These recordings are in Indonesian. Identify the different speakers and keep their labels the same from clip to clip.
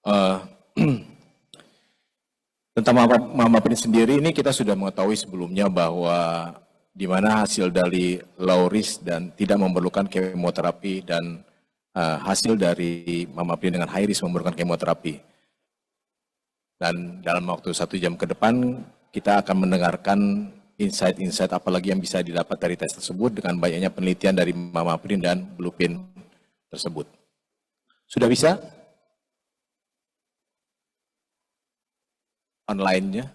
Speaker 1: Eh, tentang Mamaprin sendiri ini kita sudah mengetahui sebelumnya bahwa di mana hasil dari low risk dan tidak memerlukan kemoterapi dan hasil dari Mamaprin dengan high risk memerlukan kemoterapi. Dan dalam waktu 1 jam ke depan kita akan mendengarkan insight-insight apalagi yang bisa didapat dari tes tersebut dengan banyaknya penelitian dari Mamaprin dan Bluepin tersebut. Sudah bisa? Online-nya?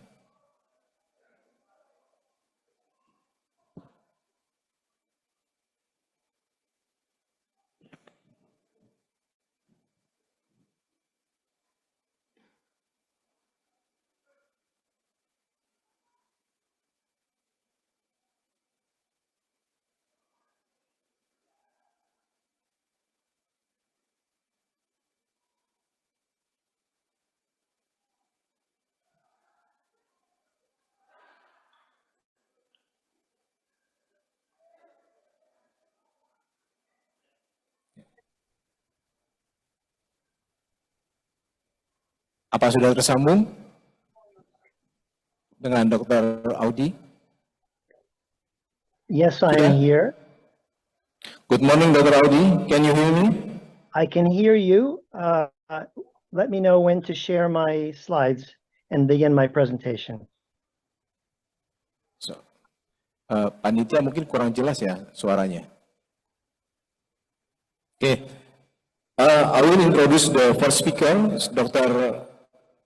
Speaker 1: Apa sudah tersambung dengan Dr. Audi?
Speaker 2: Yes, I'm here.
Speaker 1: Good morning, Dr. Audi. Can you hear me?
Speaker 2: I can hear you. Let me know when to share my slides and begin my presentation.
Speaker 1: So, panitia mungkin kurang jelas ya suaranya. Okay. I will introduce the first speaker, Dr.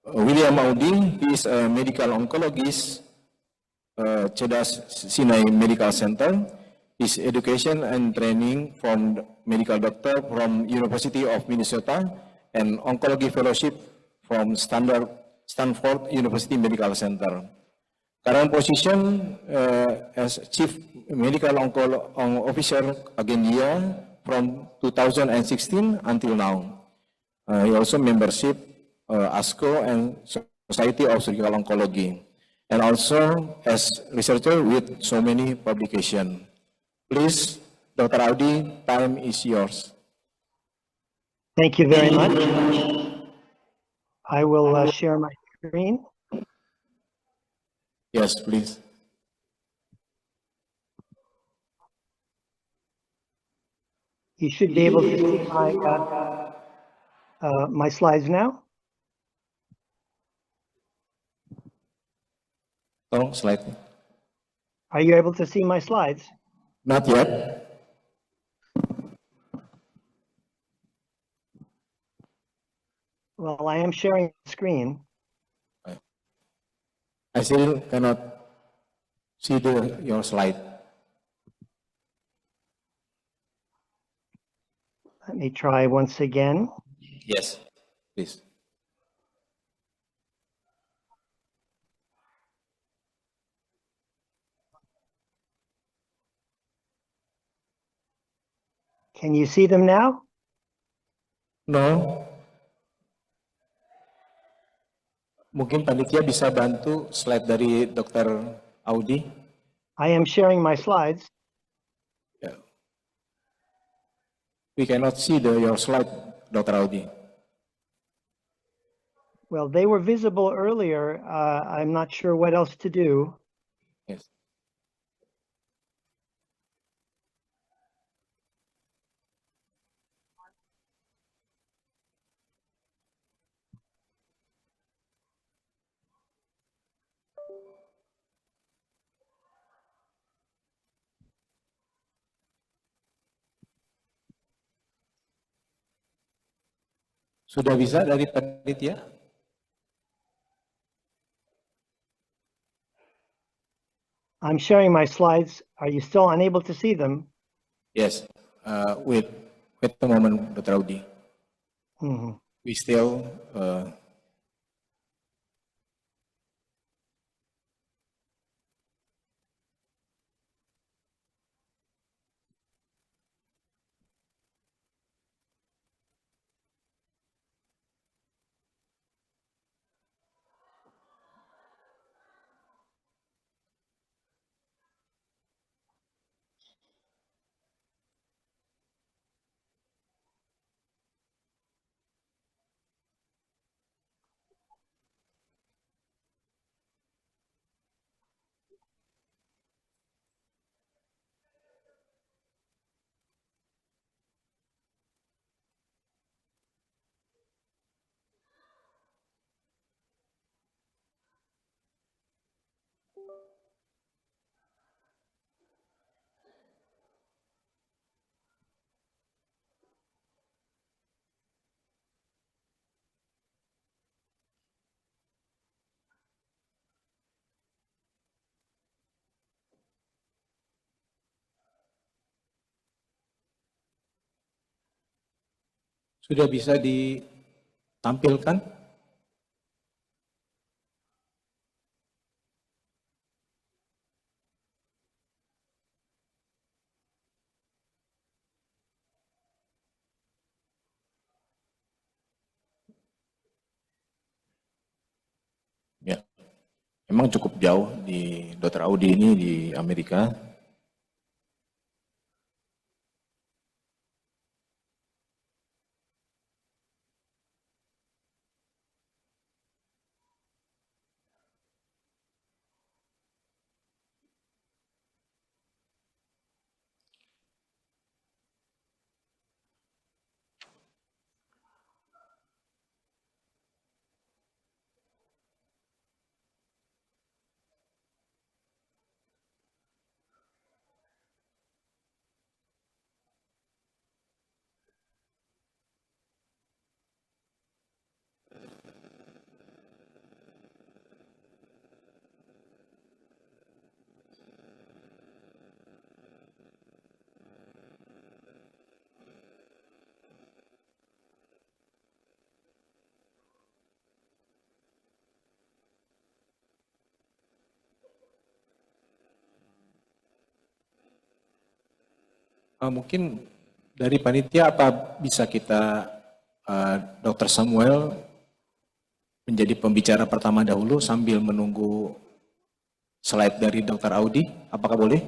Speaker 1: William Audi. He is a medical oncologist, Cedas Sinai Medical Center. His education and training from medical doctor from University of Minnesota and oncology fellowship from Stanford University Medical Center. Current position as Chief Medical Officer Agendia from 2016 until now. He also membership ASCO and Society of Surgical Oncology, and also as researcher with so many publications. Please, Dr. Audi, time is yours.
Speaker 2: Thank you very much. I will share my screen.
Speaker 1: Yes, please.
Speaker 2: You should be able to see my slides now.
Speaker 1: Tolong slide.
Speaker 2: Are you able to see my slides?
Speaker 1: Not yet.
Speaker 2: Well, I am sharing the screen.
Speaker 1: I still cannot see your slide.
Speaker 2: Let me try once again.
Speaker 1: Yes, please.
Speaker 2: Can you see them now?
Speaker 1: No. Mungkin panitia bisa bantu slide dari Dr. Audi.
Speaker 2: I am sharing my slides.
Speaker 1: Yeah. We cannot see your slide, Dr. Audi.
Speaker 2: Well, they were visible earlier. I'm not sure what else to do.
Speaker 1: Yes. Sudah bisa dari panitia?
Speaker 2: I'm sharing my slides. Are you still unable to see them?
Speaker 1: Yes. Wait a moment, Dr. Audi. We still Sudah bisa ditampilkan? Ya, memang cukup jauh di Dr. Audi ini di Amerika. Mungkin dari panitia apa bisa kita Dr. Samuel menjadi pembicara pertama dahulu sambil menunggu slide dari Dr. Audi? Apakah boleh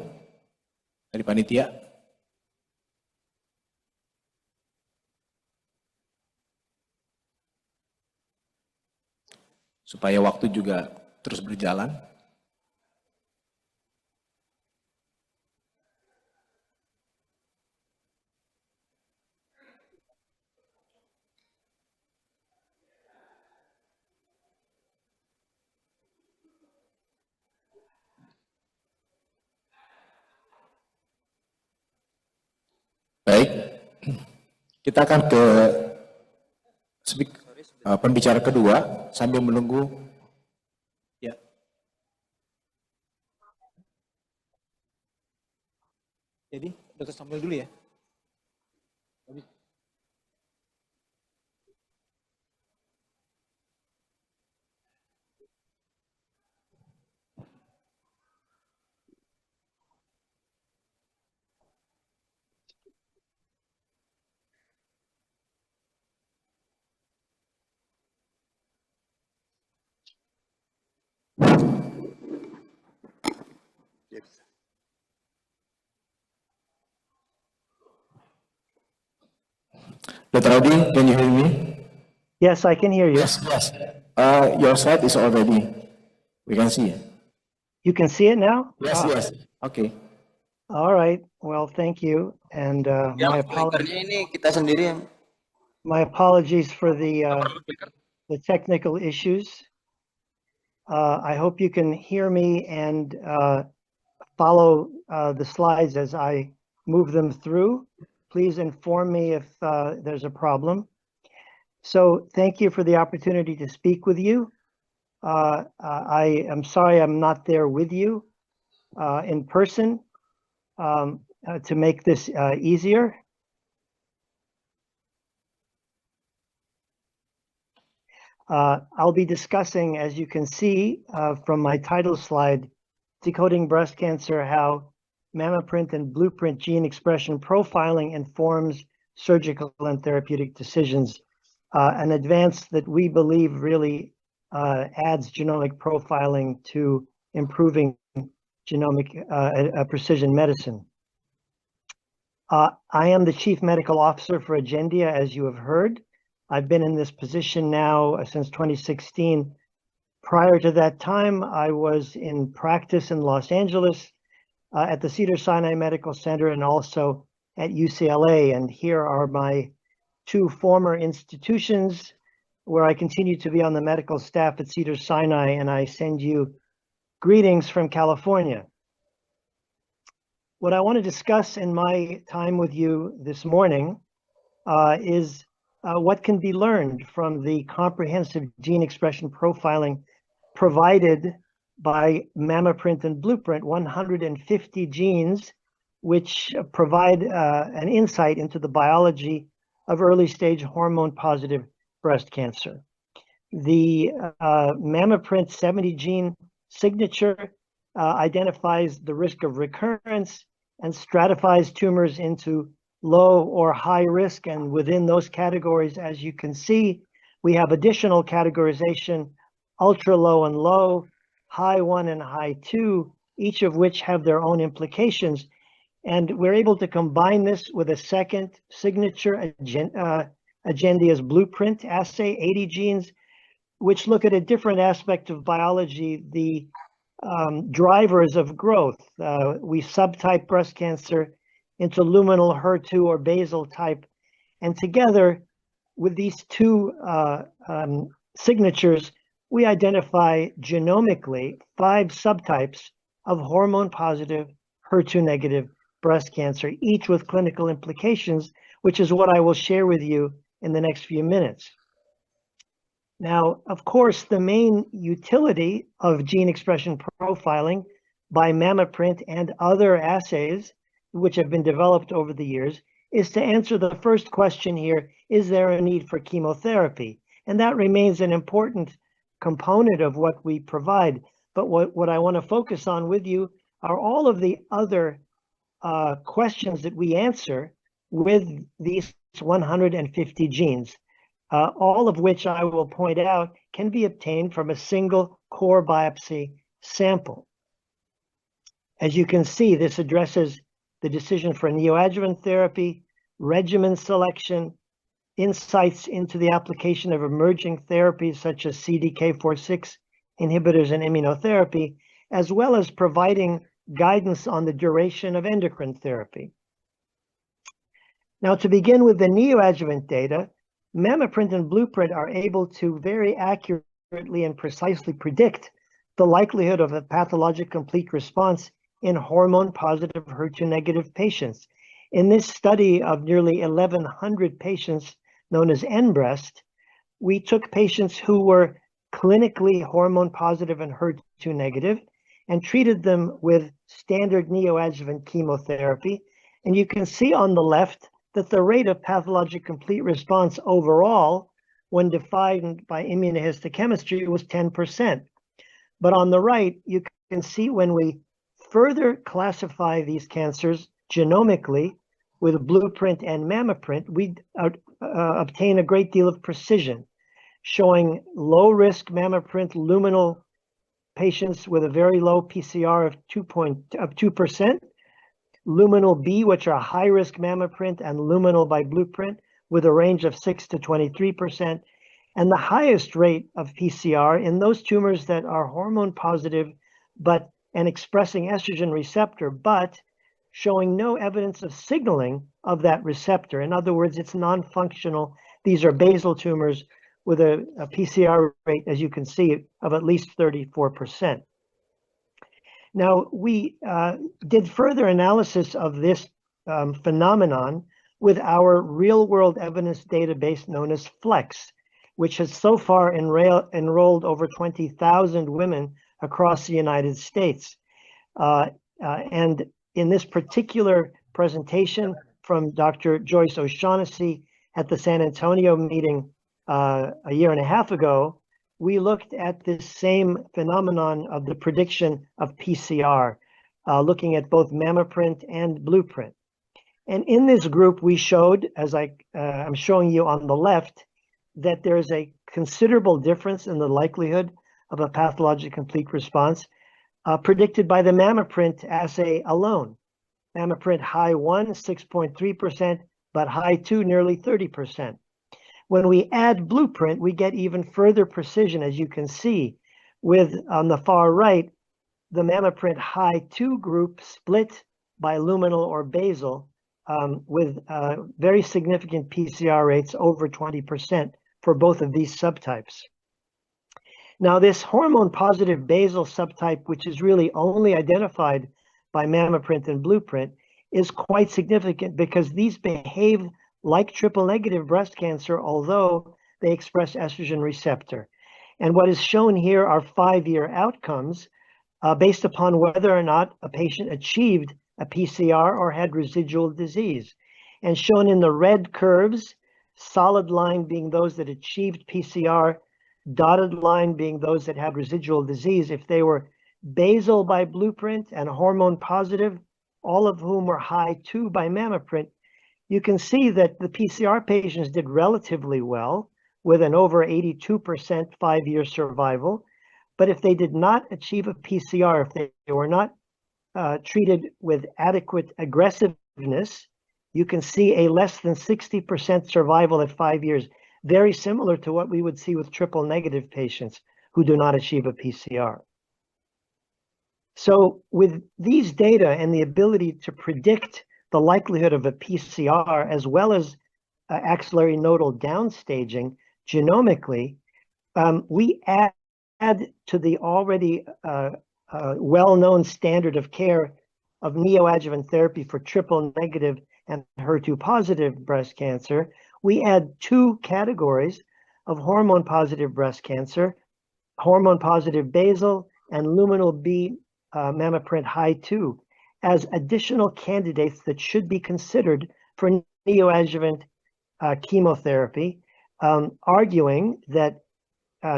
Speaker 1: dari panitia? Supaya waktu juga terus berjalan. Baik, kita akan ke pembicara kedua sambil menunggu. Ya. Jadi, Dr. Samuel dulu ya. Dr. Audi, can you hear me?
Speaker 2: Yes, I can hear you.
Speaker 1: Yes. Your slide is already. We can see it.
Speaker 2: You can see it now?
Speaker 1: Yes, yes. Okay.
Speaker 2: All right. Well, thank you. And my apologies for the technical issues. I hope you can hear me and follow the slides as I move them through. Please inform me if there's a problem. So thank you for the opportunity to speak with you. I am sorry I'm not there with you in person to make this easier. I'll be discussing, as you can see from my title slide, Decoding Breast Cancer, how MammaPrint and Blueprint gene expression profiling informs surgical and therapeutic decisions, an advance that we believe really adds genomic profiling to improving genomic precision medicine. I am the Chief Medical Officer for Agendia, as you have heard. I've been in this position now since 2016. Prior to that time, I was in practice in Los Angeles at the Cedars-Sinai Medical Center and also at UCLA. And here are my two former institutions where I continue to be on the medical staff at Cedars-Sinai, and I send you greetings from California. What I want to discuss in my time with you this morning is what can be learned from the comprehensive gene expression profiling provided by MammaPrint and Blueprint, 150 genes, which provide an insight into the biology of early stage hormone positive breast cancer. The MammaPrint 70 gene signature identifies the risk of recurrence and stratifies tumors into low or high risk. And within those categories, as you can see, we have additional categorization, ultra low and low, high 1 and high 2, each of which have their own implications. And we're able to combine this with a second signature, Agendia's Blueprint assay, 80 genes, which look at a different aspect of biology, the drivers of growth. We subtype breast cancer into luminal, HER2, or basal type. And together with these two signatures, we identify genomically 5 subtypes of hormone positive, HER2 negative breast cancer, each with clinical implications, which is what I will share with you in the next few minutes. Now, of course, the main utility of gene expression profiling by MammaPrint and other assays, which have been developed over the years, is to answer the first question here: is there a need for chemotherapy? And that remains an important component of what we provide. But what I want to focus on with you are all of the other questions that we answer with these 150 genes. All of which I will point out can be obtained from a single core biopsy sample. As you can see, this addresses the decision for neoadjuvant therapy, regimen selection, insights into the application of emerging therapies such as CDK4/6 inhibitors and immunotherapy, as well as providing guidance on the duration of endocrine therapy. Now, to begin with the neoadjuvant data, MammaPrint and Blueprint are able to very accurately and precisely predict the likelihood of a pathologic complete response in hormone-positive, HER2-negative patients. In this study of nearly 1,100 patients, known as NBREAST, we took patients who were clinically hormone-positive and HER2-negative and treated them with standard neoadjuvant chemotherapy. And you can see on the left that the rate of pathologic complete response overall, when defined by immunohistochemistry, was 10%. But on the right, you can see when we further classify these cancers genomically with Blueprint and MammaPrint, we obtain a great deal of precision, showing low-risk MammaPrint luminal patients with a very low PCR of 2%, luminal B, which are high-risk MammaPrint, and luminal by Blueprint with a range of 6 to 23%, and the highest rate of PCR in those tumors that are hormone positive and expressing estrogen receptor, but showing no evidence of signaling of that receptor. In other words, it's non-functional. These are basal tumors with a PCR rate, as you can see, of at least 34%. Now, we did further analysis of this phenomenon with our real-world evidence database known as FLEX, which has so far enrolled over 20,000 women across the United States. And in this particular presentation from Dr. Joyce O'Shaughnessy at the San Antonio meeting a year and a half ago, we looked at this same phenomenon of the prediction of PCR, looking at both MammaPrint and Blueprint. And in this group, we showed, as I'm showing you on the left, that there's a considerable difference in the likelihood of a pathologic complete response predicted by the MammaPrint assay alone. MammaPrint high 1, 6.3%, but high 2, nearly 30%. When we add Blueprint, we get even further precision, as you can see, with, on the far right, the MammaPrint high 2 group split by luminal or basal with very significant PCR rates over 20% for both of these subtypes. Now, this hormone-positive basal subtype, which is really only identified by MammaPrint and Blueprint, is quite significant because these behave like triple-negative breast cancer, although they express estrogen receptor. And what is shown here are 5-year outcomes based upon whether or not a patient achieved a PCR or had residual disease. And shown in the red curves solid line being those that achieved PCR, dotted line being those that had residual disease. If they were basal by Blueprint and hormone positive, all of whom were high 2 by MammaPrint, you can see that the PCR patients did relatively well with an over 82% 5-year survival. But if they did not achieve a PCR, if they were not treated with adequate aggressiveness, you can see a less than 60% survival at 5 years, very similar to what we would see with triple negative patients who do not achieve a PCR. So with these data and the ability to predict the likelihood of a PCR as well as axillary nodal downstaging genomically, we add to the already well-known standard of care of neoadjuvant therapy for triple negative and HER2 positive breast cancer. We add 2 categories of hormone positive breast cancer, hormone positive basal and luminal B MammaPrint high 2, as additional candidates that should be considered for neoadjuvant chemotherapy, arguing that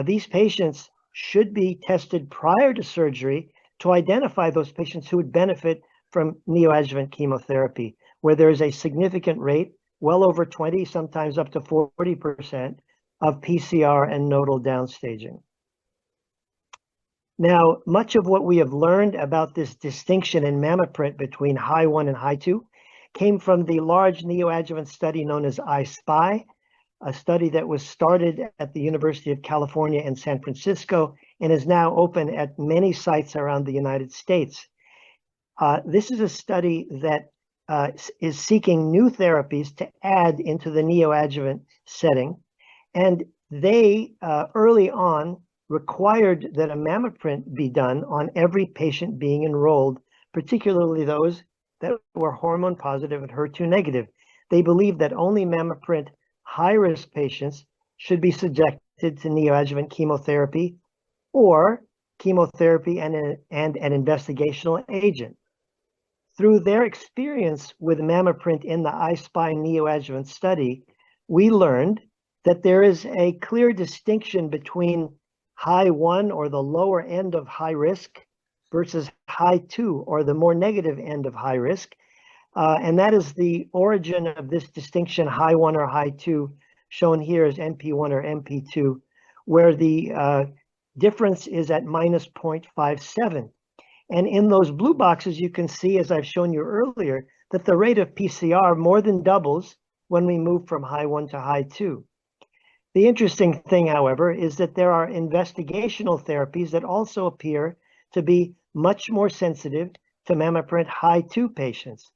Speaker 2: these patients should be tested prior to surgery to identify those patients who would benefit from neoadjuvant chemotherapy, where there is a significant rate, well over 20, sometimes up to 40% of PCR and nodal downstaging. Now, much of what we have learned about this distinction in MammaPrint between high 1 and high 2 came from the large neoadjuvant study known as I-SPY, a study that was started at the University of California in San Francisco and is now open at many sites around the United States. This is a study that is seeking new therapies to add into the neoadjuvant setting. And they early on required that a MammaPrint be done on every patient being enrolled, particularly those that were hormone positive and HER2 negative. They believed that only MammaPrint high-risk patients should be subjected to neoadjuvant chemotherapy or chemotherapy and an investigational agent. Through their experience with MammaPrint in the I-SPY neoadjuvant study, we learned that there is a clear distinction between high 1 or the lower end of high risk versus high 2 or the more negative end of high risk. And that is the origin of this distinction, high 1 or high 2, shown here as MP1 or MP2, where the difference is at minus 0.57. And in those blue boxes, you can see, as I've shown you earlier, that the rate of PCR more than doubles when we move from high 1 to high 2. The interesting thing, however, is that there are investigational therapies that also appear to be much more sensitive to MammaPrint high 2 patients.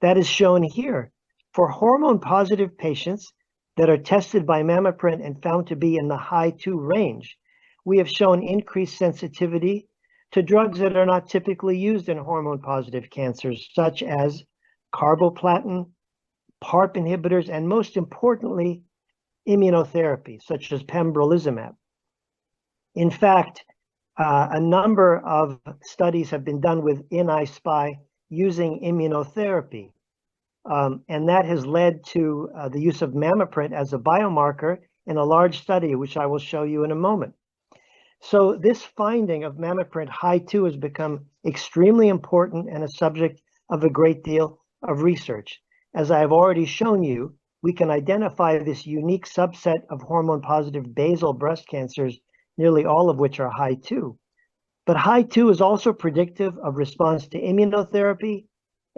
Speaker 2: That is shown here. For hormone positive patients that are tested by MammaPrint and found to be in the high 2 range, we have shown increased sensitivity to drugs that are not typically used in hormone positive cancers, such as carboplatin, PARP inhibitors, and most importantly, immunotherapy, such as pembrolizumab. In fact, a number of studies have been done within I-SPY using immunotherapy. And that has led to the use of MammaPrint as a biomarker in a large study, which I will show you in a moment. So this finding of MammaPrint high 2 has become extremely important and a subject of a great deal of research. As I have already shown you, we can identify this unique subset of hormone positive basal breast cancers, nearly all of which are high 2. But high 2 is also predictive of response to immunotherapy,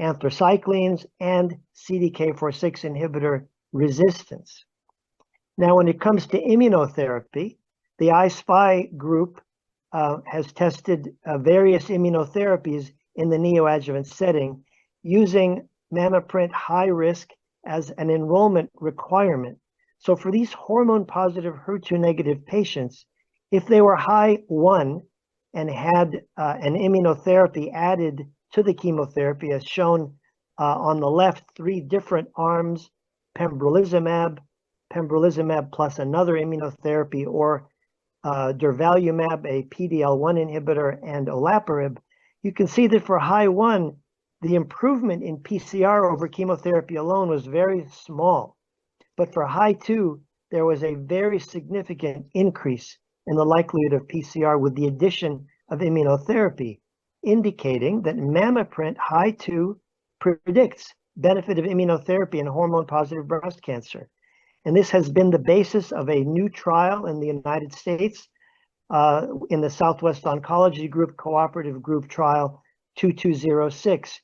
Speaker 2: anthracyclines, and CDK4/6 inhibitor resistance. Now, when it comes to immunotherapy, the I-SPY group has tested various immunotherapies in the neoadjuvant setting using MammaPrint high risk as an enrollment requirement. So for these hormone positive HER2 negative patients, if they were high 1 and had an immunotherapy added to the chemotherapy, as shown on the left, 3 different arms, pembrolizumab plus another immunotherapy, or durvalumab, a PD-L1 inhibitor, and olaparib, you can see that for high 1, the improvement in PCR over chemotherapy alone was very small. but for high 2, there was a very significant increase in the likelihood of PCR with the addition of immunotherapy, indicating that MammaPrint high 2 predicts benefit of immunotherapy in hormone-positive breast cancer. And this has been the basis of a new trial in the United States in the Southwest Oncology Group Cooperative Group Trial 2206.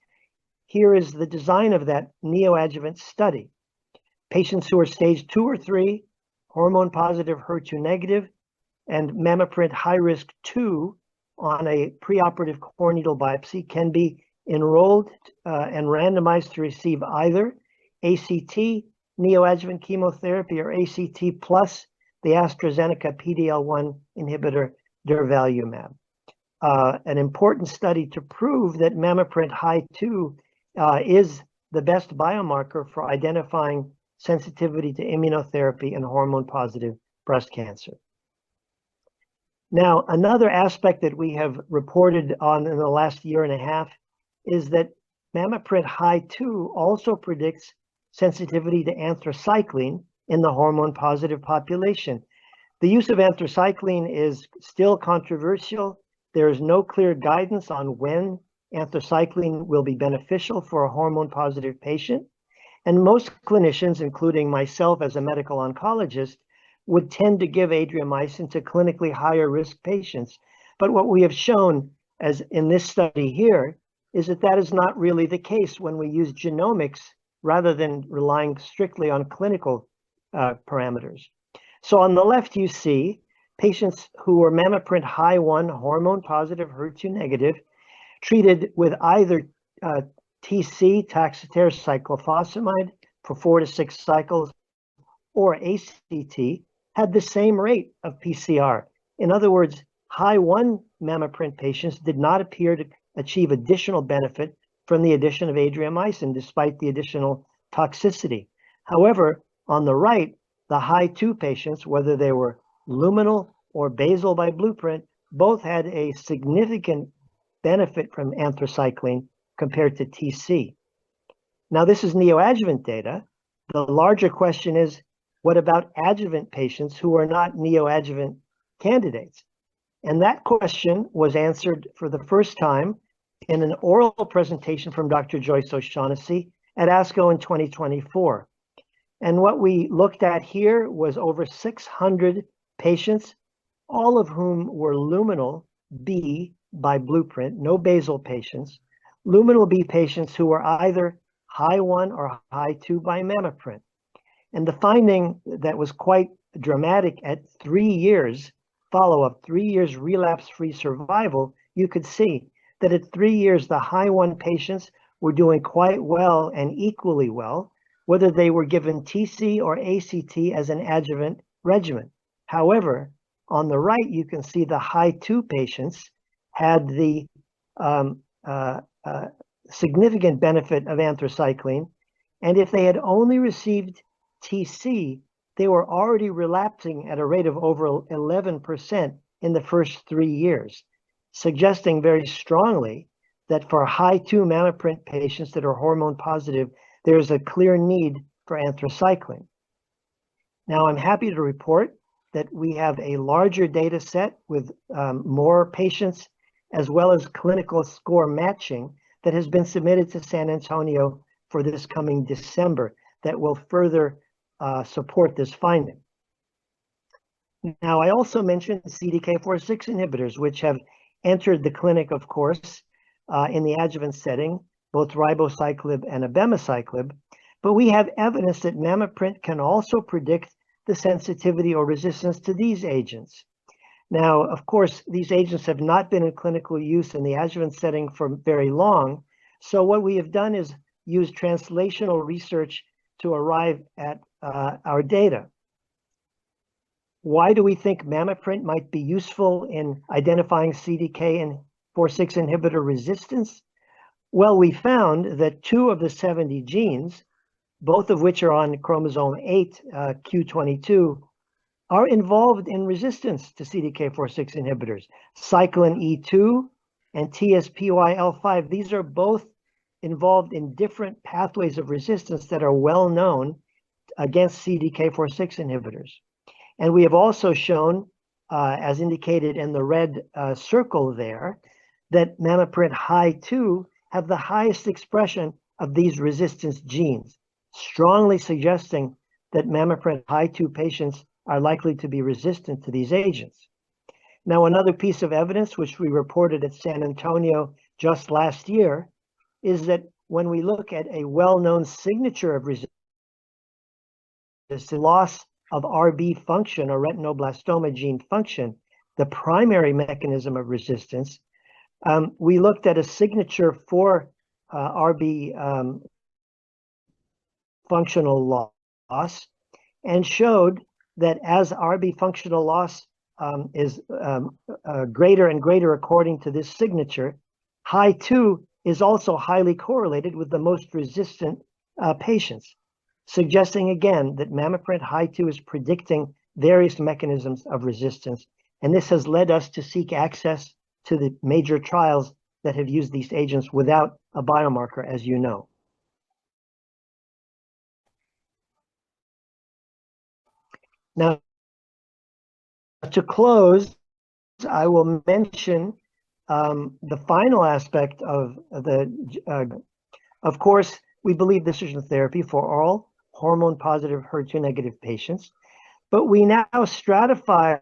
Speaker 2: Here is the design of that neoadjuvant study. Patients who are stage 2 or 3, hormone positive, HER2 negative, and MammaPrint high risk 2 on a preoperative core needle biopsy can be enrolled and randomized to receive either ACT, neoadjuvant chemotherapy, or ACT plus the AstraZeneca PD-L1 inhibitor durvalumab. An important study to prove that MammaPrint high 2 is the best biomarker for identifying sensitivity to immunotherapy in hormone-positive breast cancer. Now, another aspect that we have reported on in the last year and a half is that MammaPrint high 2 also predicts sensitivity to anthracycline in the hormone-positive population. The use of anthracycline is still controversial. There is no clear guidance on when anthracycline will be beneficial for a hormone-positive patient. And most clinicians, including myself as a medical oncologist, would tend to give adriamycin to clinically higher risk patients. But what we have shown, as in this study here, is that that is not really the case when we use genomics rather than relying strictly on clinical parameters. So on the left, you see patients who were MammaPrint high 1, hormone positive, HER2 negative, treated with either TC, Taxotere cyclophosphamide, for 4 to 6 cycles, or ACT, had the same rate of PCR. In other words, high 1 MammaPrint patients did not appear to achieve additional benefit from the addition of adriamycin, despite the additional toxicity. However, on the right, the high 2 patients, whether they were luminal or basal by Blueprint, both had a significant benefit from anthracycline compared to TC. Now, this is neoadjuvant data. The larger question is, what about adjuvant patients who are not neoadjuvant candidates? And that question was answered for the first time in an oral presentation from Dr. Joyce O'Shaughnessy at ASCO in 2024. And what we looked at here was over 600 patients, all of whom were luminal B by Blueprint, no basal patients, luminal B patients who were either high 1 or high 2 by MammaPrint. And the finding that was quite dramatic at 3 years follow-up, 3 years relapse-free survival, you could see that at 3 years, the high 1 patients were doing quite well and equally well, whether they were given TC or ACT as an adjuvant regimen. However, on the right, you can see the high 2 patients had the significant benefit of anthracycline. And if they had only received TC, they were already relapsing at a rate of over 11% in the first 3 years, suggesting very strongly that for high 2 MammaPrint patients that are hormone positive, there is a clear need for anthracycline. Now, I'm happy to report that we have a larger data set with more patients, as well as clinical score matching, that has been submitted to San Antonio for this coming December that will further support this finding. Now, I also mentioned CDK4/6 inhibitors, which have entered the clinic, of course, in the adjuvant setting, both ribociclib and abemaciclib, but we have evidence that MammaPrint can also predict the sensitivity or resistance to these agents. Now, of course, these agents have not been in clinical use in the adjuvant setting for very long, so what we have done is use translational research to arrive at our data. Why do we think MammaPrint might be useful in identifying CDK4/6 inhibitor resistance? Well, we found that 2 of the 70 genes, both of which are on chromosome 8, Q22, are involved in resistance to CDK4/6 inhibitors. Cyclin E2 and TSPY-L5, these are both involved in different pathways of resistance that are well known against CDK4/6 inhibitors. And we have also shown, as indicated in the red circle there, that MammaPrint High-2 have the highest expression of these resistance genes, strongly suggesting that MammaPrint High-2 patients are likely to be resistant to these agents. Now, another piece of evidence which we reported at San Antonio just last year is that when we look at a well-known signature of resistance, the loss of RB function or retinoblastoma gene function, the primary mechanism of resistance, we looked at a signature for RB functional loss and showed that as RB functional loss is greater and greater according to this signature, High-2 is also highly correlated with the most resistant patients, suggesting again that MammaPrint High-2 is predicting various mechanisms of resistance. And this has led us to seek access to the major trials that have used these agents without a biomarker, as you know. Now, to close, I will mention the final aspect of of course, we believe this is a therapy for all hormone-positive, HER2-negative patients, but we now stratify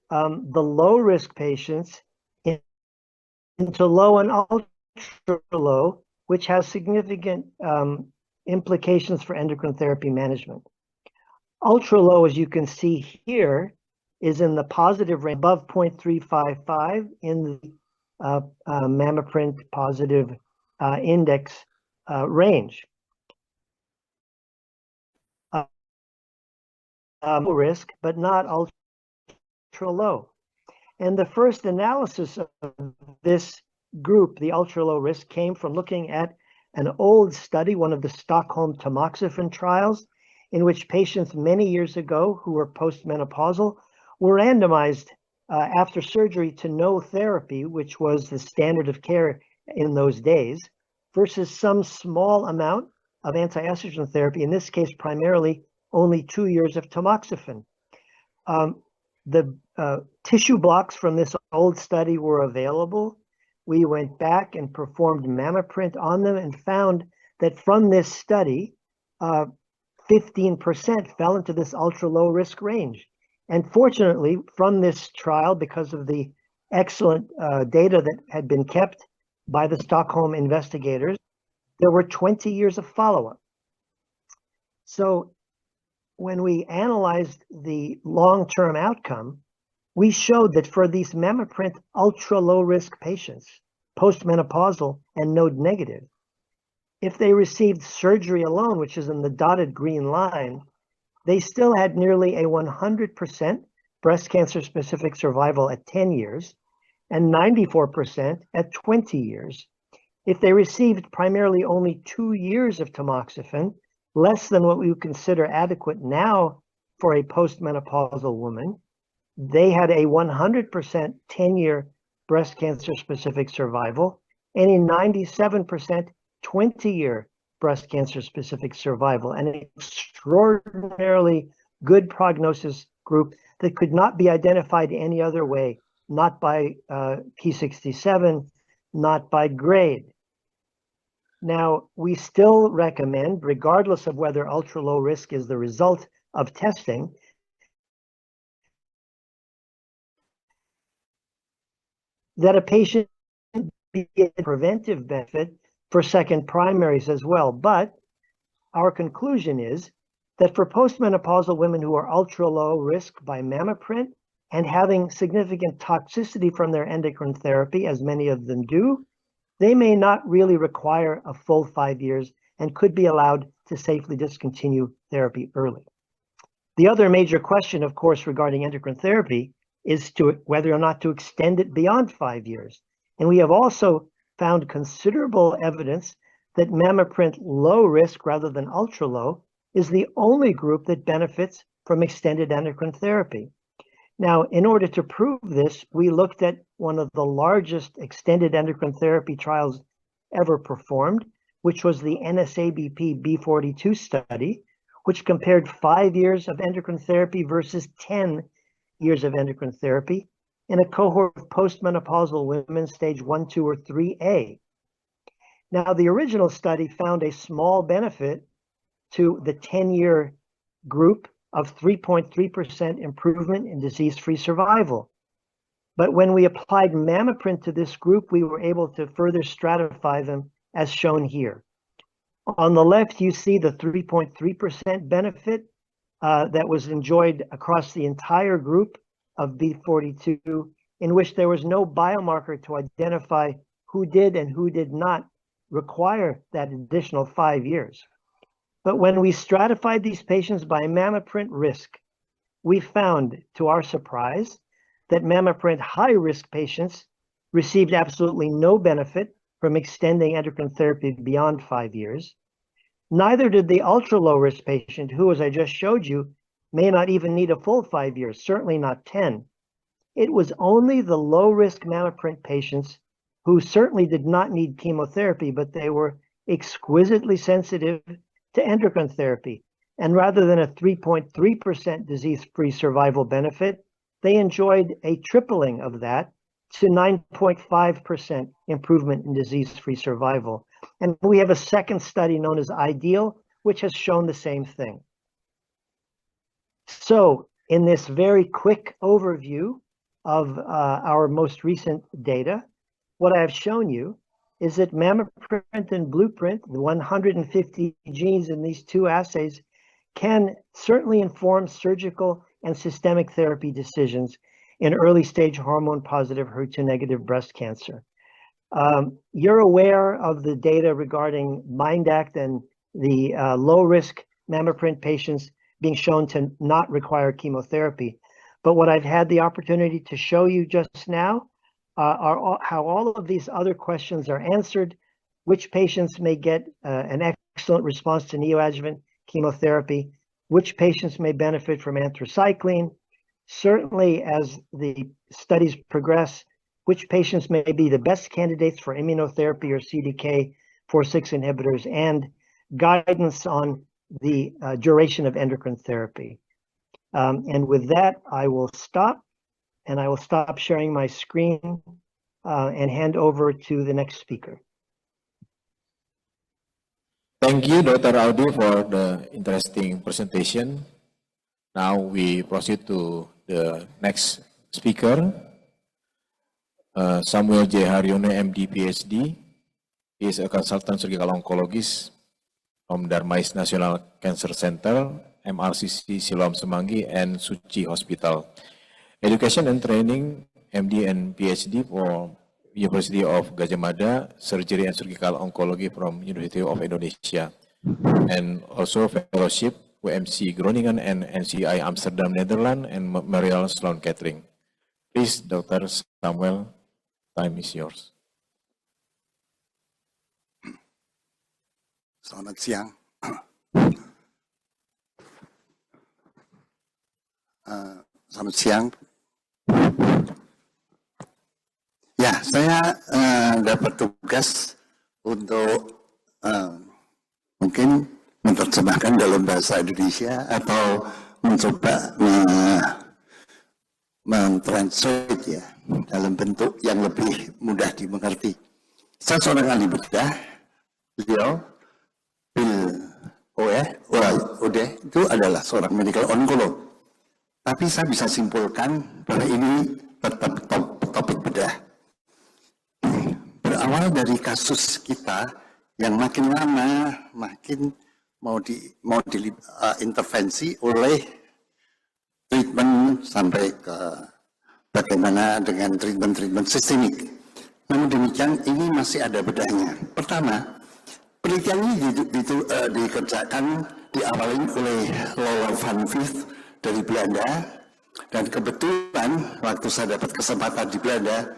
Speaker 2: the low-risk patients into low and ultra-low, which has significant implications for endocrine therapy management. Ultra-low, as you can see here, is in the positive range, above 0.355 in the MammaPrint positive index range. Risk, but not ultra-low. And the first analysis of this group, the ultra-low risk, came from looking at an old study, one of the Stockholm tamoxifen trials, in which patients many years ago who were postmenopausal were randomized after surgery to no therapy, which was the standard of care in those days, versus some small amount of anti-estrogen therapy, in this case primarily only 2 years of tamoxifen. The tissue blocks from this old study were available. We went back and performed MammaPrint on them and found that from this study, 15% fell into this ultra-low risk range. And fortunately, from this trial, because of the excellent data that had been kept by the Stockholm investigators, there were 20 years of follow-up. So when we analyzed the long-term outcome, we showed that for these MammaPrint ultra-low risk patients, postmenopausal and node negative, if they received surgery alone, which is in the dotted green line, they still had nearly a 100% breast cancer specific survival at 10 years and 94% at 20 years. If they received primarily only 2 years of tamoxifen, less than what we would consider adequate now for a postmenopausal woman, they had a 100% 10-year breast cancer specific survival and a 97% 20-year breast cancer specific survival, and an extraordinarily good prognosis group that could not be identified any other way, not by Ki-67, not by grade. Now, we still recommend, regardless of whether ultra-low risk is the result of testing, that a patient be a preventive benefit for second primaries as well. But our conclusion is that for postmenopausal women who are ultra-low risk by MammaPrint and having significant toxicity from their endocrine therapy, as many of them do, they may not really require a full 5 years and could be allowed to safely discontinue therapy early. The other major question, of course, regarding endocrine therapy is whether or not to extend it beyond 5 years. And we have also found considerable evidence that MammaPrint low risk rather than ultra low is the only group that benefits from extended endocrine therapy. Now, in order to prove this, we looked at one of the largest extended endocrine therapy trials ever performed, which was the NSABP B42 study, which compared 5 years of endocrine therapy versus 10 years of endocrine therapy in a cohort of postmenopausal women, stage 1, 2, or 3A. Now, the original study found a small benefit to the 10-year group of 3.3% improvement in disease-free survival. But when we applied Mamaprint to this group, we were able to further stratify them as shown here. On the left, you see the 3.3% benefit that was enjoyed across the entire group of B42, in which there was no biomarker to identify who did and who did not require that additional 5 years. But when we stratified these patients by Mamaprint risk, we found, to our surprise, that Mamaprint high-risk patients received absolutely no benefit from extending endocrine therapy beyond 5 years. Neither did the ultra-low-risk patient, who, as I just showed you, may not even need a full 5 years, certainly not 10. It was only the low-risk Mamaprint patients who certainly did not need chemotherapy, but they were exquisitely sensitive to endocrine therapy. And rather than a 3.3% disease-free survival benefit, they enjoyed a tripling of that to 9.5% improvement in disease-free survival. And we have a second study known as IDEAL, which has shown the same thing. So in this very quick overview of our most recent data, what I have shown you is that Mamaprint and Blueprint, the 150 genes in these two assays, can certainly inform surgical and systemic therapy decisions in early stage hormone positive HER2 negative breast cancer. You're aware of the data regarding MINDACT and the low risk Mamaprint patients being shown to not require chemotherapy. But what I've had the opportunity to show you just now are how all of these other questions are answered, which patients may get an excellent response to neoadjuvant chemotherapy, which patients may benefit from anthracycline. Certainly, as the studies progress, which patients may be the best candidates for immunotherapy or CDK4/6 inhibitors, and guidance on the duration of endocrine therapy. And with that, I will stop, and I will stop sharing my screen and hand over to the next speaker.
Speaker 1: Thank you, Dr. Audi, for the interesting presentation. Now we proceed to the next speaker, Samuel J. Haryono, MD, PhD. He is a consultant surgical oncologist from Darmais National Cancer Center, MRCC Siloam Semanggi, and Suci Hospital. Education and training, MD and PhD for University of Gadjah Mada, Surgery and Surgical Oncology from University of Indonesia, and also fellowship UMC Groningen and NCI Amsterdam, Netherlands, and Memorial Sloan Kettering. Please, Dr. Samuel, time is yours.
Speaker 3: Selamat siang. Selamat siang. Ya, saya dapat tugas untuk mungkin menerjemahkan dalam bahasa Indonesia atau mencoba mentranslate ya dalam bentuk yang lebih mudah dimengerti. Saya seorang ahli bedah, beliau Odeh itu adalah seorang medical oncolog. Tapi saya bisa simpulkan bahwa ini tetap topik bedah. Berawal dari kasus kita yang makin lama makin mau diintervensi oleh treatment sampai ke bagaimana dengan treatment sistemik. Namun demikian ini masih ada bedahnya. Pertama, penelitian ini dikerjakan diawali oleh Laura van Vliet dari Belanda, dan kebetulan waktu saya dapat kesempatan di Belanda,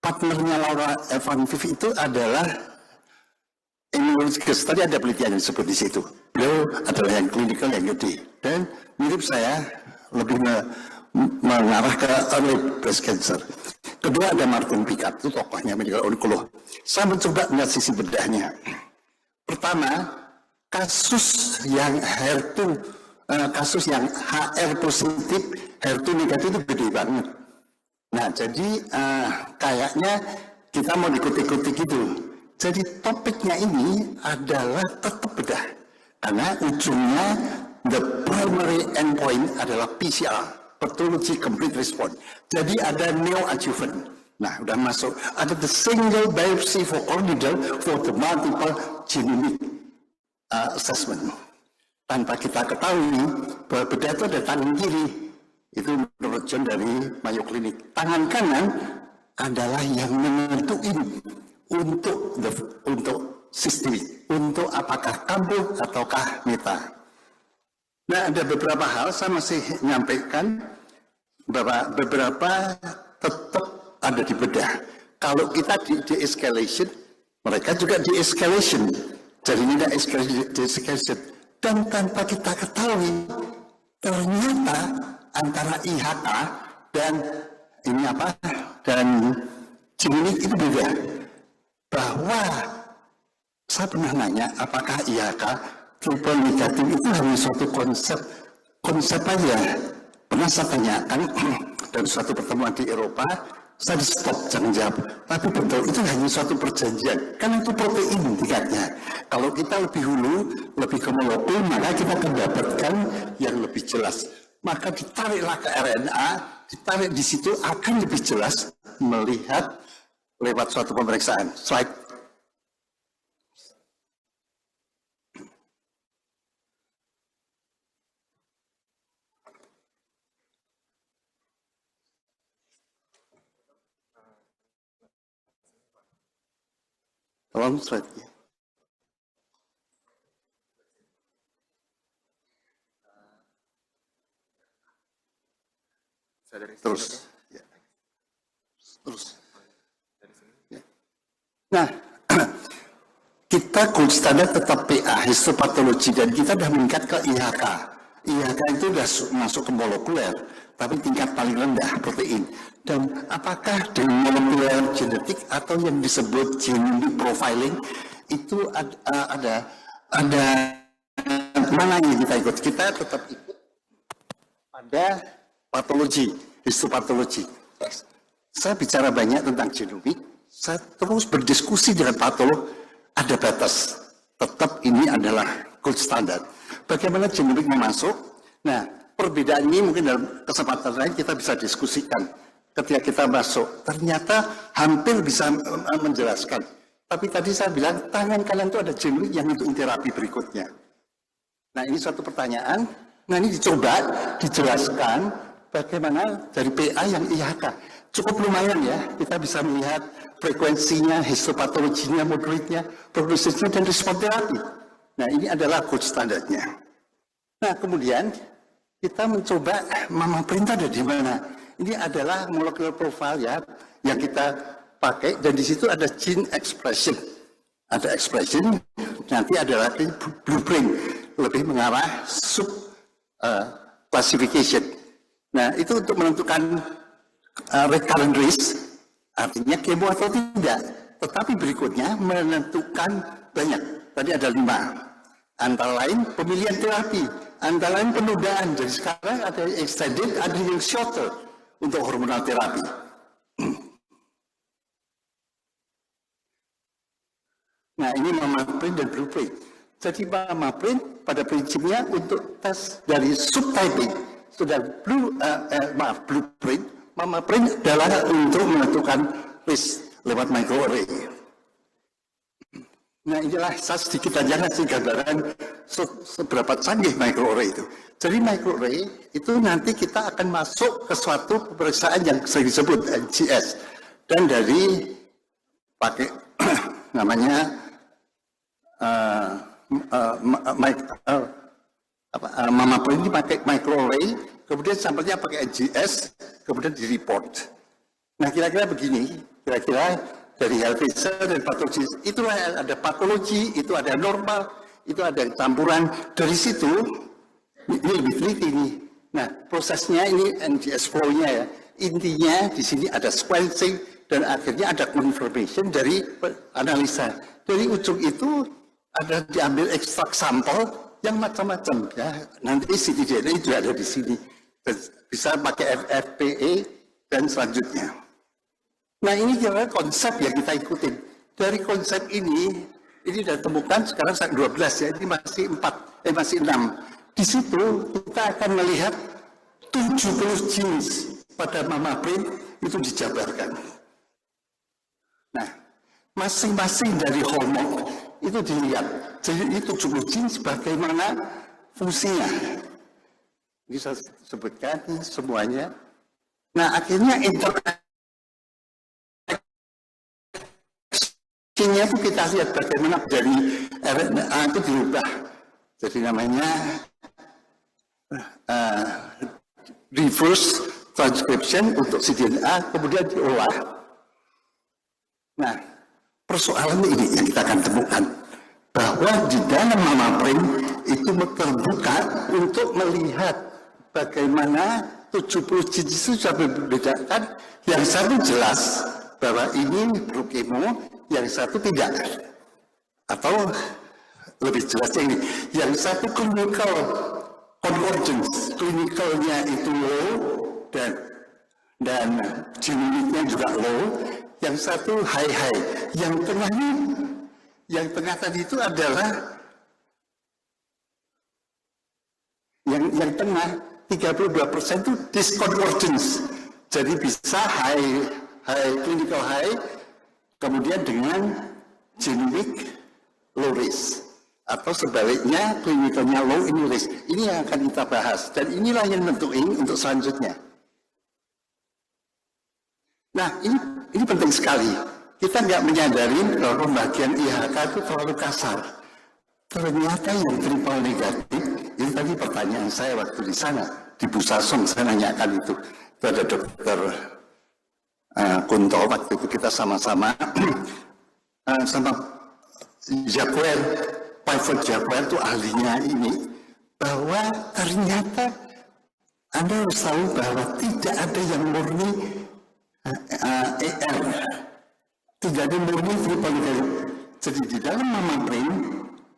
Speaker 3: partnernya Laura van Vliet itu adalah immunologist. Tadi ada penelitian yang disebut di situ. Beliau adalah yang klinikal yang gede, dan mirip saya lebih mengarah ke early breast cancer. Kedua ada Martin Picard, itu tokohnya medical oncolog. Saya mencoba melihat sisi bedahnya. Pertama, kasus yang kasus yang HR positif, HER2 negatif itu gede banget. Nah, jadi kayaknya kita mau ikut-ikuti gitu. Jadi topiknya ini adalah tetap bedah. Karena ujungnya the primary endpoint adalah PCR, pathology complete response. Jadi ada neoadjuvant. Nah, udah masuk. Ada the single biopsy for candidate for the multiple genomic assessment. Tanpa kita ketahui bahwa bedah itu ada tangan kiri. Itu menurut John dari Mayo Clinic. Tangan kanan adalah yang menentuin untuk sistemik, untuk apakah kambuh ataukah meta. Nah, ada beberapa hal saya masih menyampaikan bahwa beberapa tetap ada di bedah. Kalau kita di escalation, mereka juga di escalation. Jadi ini ada escalation. Dan tanpa kita ketahui, ternyata antara IHK dan ini apa? Dan genomic itu beda. Bahwa saya pernah nanya, apakah IHK triple negatif itu hanya suatu konsep aja. Pernah saya tanyakan dan suatu pertemuan di Eropa, saya di stop, jangan jawab. Tapi betul, itu hanya suatu perjanjian. Kan itu protein tingkatnya. Kalau kita lebih hulu, lebih ke molekul, maka kita akan dapatkan yang lebih jelas. Maka ditariklah ke RNA, ditarik di situ akan lebih jelas melihat lewat suatu pemeriksaan. Slide. Tolong slide-nya. Terus. Ya. Terus. Ya. Nah, kita gold standar tetap PA, histopatologi, dan kita sudah meningkat ke IHK. IHK itu sudah masuk ke molekuler, tapi tingkat paling rendah protein. Dan apakah dengan molekuler genetik atau yang disebut genomic profiling itu ada mana yang kita ikut? Kita tetap ikut pada patologi, histopatologi. Saya bicara banyak tentang genomik, saya terus berdiskusi dengan patolog, ada batas. Tetap ini adalah gold standard. Bagaimana genomiknya masuk? Nah, perbedaan ini mungkin dalam kesempatan lain kita bisa diskusikan. Ketika kita masuk, ternyata hampir bisa menjelaskan. Tapi tadi saya bilang, tangan kanan itu ada genomik yang untuk terapi berikutnya. Nah, ini suatu pertanyaan. Nah, ini dicoba dijelaskan bagaimana dari PA yang IHK. Cukup lumayan ya, kita bisa melihat frekuensinya, histopatologinya, moderatnya, prognosisnya, dan respon terapi. Nah, ini adalah gold standarnya. Nah, kemudian kita mencoba mama perintah ada di mana. Ini adalah molecular profile ya, yang kita pakai, dan di situ ada gene expression. Ada expression, nanti ada lagi blueprint, lebih mengarah sub classification. Nah, itu untuk menentukan recurrent risk, artinya kemo atau tidak. Tetapi berikutnya menentukan banyak. Tadi ada 5. Antara lain pemilihan terapi, antara lain penundaan. Jadi sekarang ada yang extended, ada yang shorter untuk hormonal terapi. Nah, ini mamaprint dan blueprint. Jadi mamaprint pada prinsipnya untuk tes dari subtyping. Sudah blueprint, mamaprint adalah untuk menentukan risk lewat microarray. Nah, inilah saya sedikit aja ngasih gambaran seberapa canggih microarray itu. Jadi microarray itu nanti kita akan masuk ke suatu pemeriksaan yang sering disebut NGS. Dan dari pakai namanya mamaprint ini pakai microarray, kemudian sampelnya pakai NGS, kemudian di report. Nah, kira-kira begini, kira-kira dari Helvetia dan patologi, itulah ada patologi, itu ada normal, itu ada campuran. Dari situ, ini lebih teliti nih. Nah, prosesnya ini NGS flow-nya ya. Intinya di sini ada sequencing dan akhirnya ada confirmation dari analisa. Dari ujung itu ada diambil ekstrak sampel yang macam-macam ya. Nanti ctDNA juga ada di sini. Bisa pakai FFPE dan selanjutnya. Nah ini kira konsep yang kita ikutin. Dari konsep ini sudah temukan sekarang 12 ya, ini masih 6. Di situ kita akan melihat 70 jenis pada mama print itu dijabarkan. Nah, masing-masing dari hormon itu dilihat. Jadi itu 70 jenis bagaimana fungsinya. Bisa sebutkan semuanya. Nah, akhirnya interaksinya itu kita lihat bagaimana dari RNA itu dirubah. Jadi namanya reverse transcription untuk cDNA kemudian diolah. Nah, persoalan ini yang kita akan temukan bahwa di dalam mama print itu terbuka untuk melihat bagaimana 70 jenis itu sudah membedakan. Yang satu jelas bahwa ini leukemia, yang satu tidak. Atau lebih jelasnya ini, yang satu clinical convergence, klinikalnya itu low dan genomiknya juga low, yang satu high. Yang tengah tadi itu adalah yang tengah 32% itu disconvergence. Jadi bisa high clinical high, kemudian dengan genomic low risk. Atau sebaliknya klinikalnya low in risk. Ini yang akan kita bahas dan inilah yang nentuin untuk selanjutnya. Nah ini penting sekali. Kita nggak menyadari bahwa pembagian IHK itu terlalu kasar. Ternyata yang triple negatif, ini tadi pertanyaan saya waktu di sana di Busasong saya nanyakan itu ada dokter Kunto waktu itu kita sama-sama sama Jaguar. Private Jaguar itu ahlinya ini, bahwa ternyata Anda harus tahu bahwa tidak ada yang murni ER, tidak ada murni triple negatif. Jadi di dalam mama print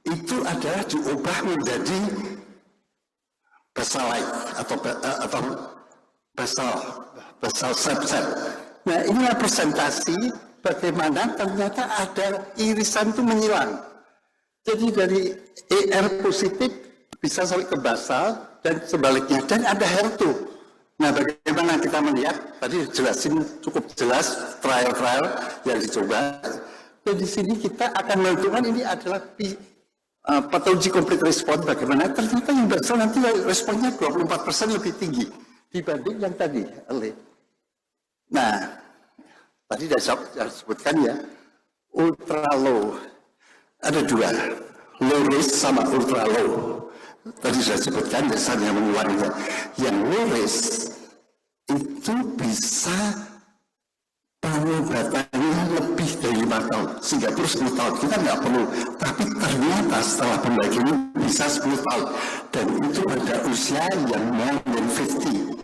Speaker 3: itu adalah diubah menjadi basalite atau basal subset. Nah inilah presentasi bagaimana ternyata ada irisan itu menyilang. Jadi dari ER positif bisa sampai ke basal dan sebaliknya, dan ada HER2. Nah bagaimana kita melihat, tadi jelasin cukup jelas trial yang dicoba. Dan di sini kita akan menentukan ini adalah pathology complete response, bagaimana ternyata yang basal nanti responnya 24% lebih tinggi dibanding yang tadi. Nah tadi saya sebutkan ya, ultra low. Ada dua, low risk sama ultra low. Tadi saya sebutkan dasarnya mengulanginya. Yang low risk itu bisa pengobatannya lebih dari 5 tahun, sehingga terus 10 tahun. Kita nggak perlu, tapi ternyata setelah pembagian bisa 10 tahun. Dan itu pada usia yang more than 50.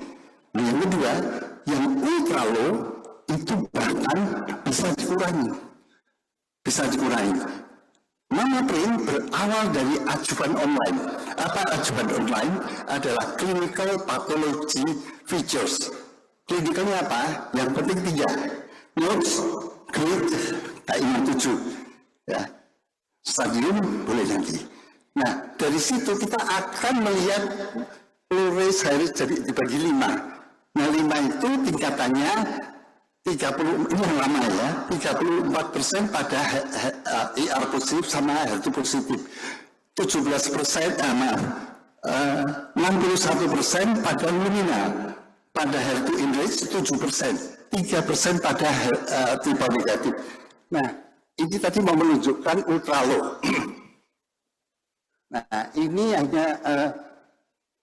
Speaker 3: Nah, yang kedua, yang ultra low itu bahkan bisa dikurangi. Mama print berawal dari ajuan online. Apa ajuan online? Adalah clinical pathology features. Klinikalnya apa? Yang penting 3. Notes, grade, KI 7. Ya. Stadium boleh nanti. Nah, dari situ kita akan melihat low risk, high risk jadi dibagi 5. Nah, 5 itu tingkatannya 30, ini yang lama ya, 34% pada ER positif sama HER2 positif, 17%, 61% pada lumina, pada HER2 enriched 7%, 3% pada triple negatif. Nah, ini tadi mau menunjukkan ultra low. Nah, ini hanya